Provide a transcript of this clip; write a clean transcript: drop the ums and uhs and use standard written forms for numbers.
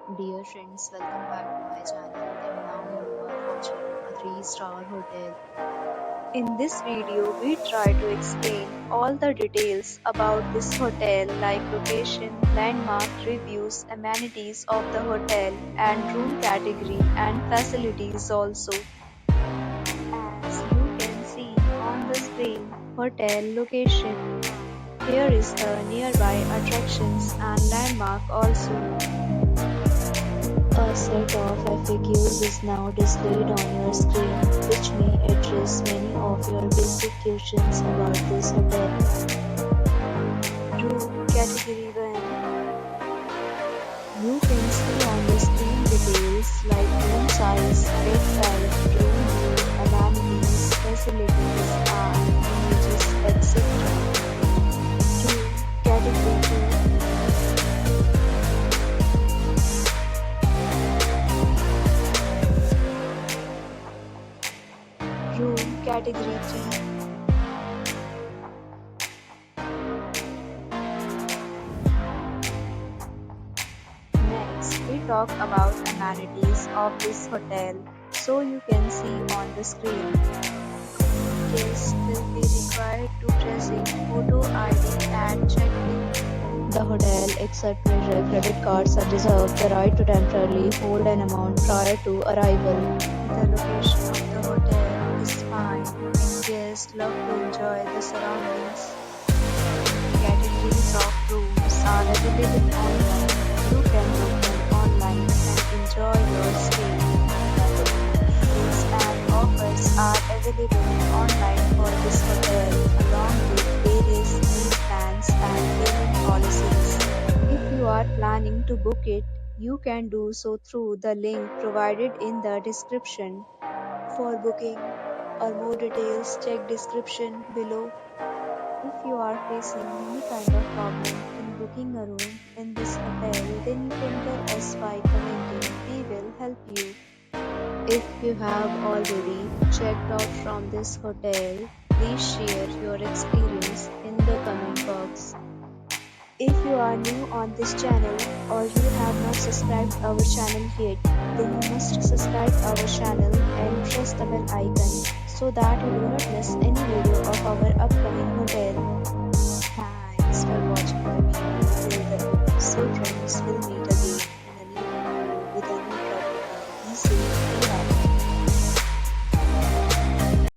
Dear friends, welcome back to my channel and now you are watching a 3-star hotel. In this video, we try to explain all the details about this hotel like location, landmark reviews, amenities of the hotel and room category and facilities also. As you can see on the screen, hotel location. Here is the nearby attractions and landmark also. A set of FAQs is now displayed on your screen, which may address many of your basic questions about this hotel. Room Category 1. You can see on the screen details like room size, bed type, room view, amenities, facilities, and images, etc. Room Category 2. Room Category 3. Next, we talk about amenities of this hotel, so you can see on the screen. Guests will be required to present photo ID and check in. The hotel accepts major credit cards and reserves the right to temporarily hold an amount prior to arrival. The location of the hotel is fine and guests love to enjoy the surroundings. Categories of rooms are available online. You can book them online and enjoy your stay. Deals and offers are available online for this hotel along with various meal plans and payment policies. If you are planning to book it, you can do so through the link provided in the description. For booking or more details, check description below. If you are facing any kind of problem in booking a room in this hotel, then you can tell us by commenting. We will help you. If you have already checked out from this hotel, please share your experience in the comment box. If you are new on this channel or you have not subscribed our channel yet, then you must subscribe our channel and press the bell icon so that you do not miss any video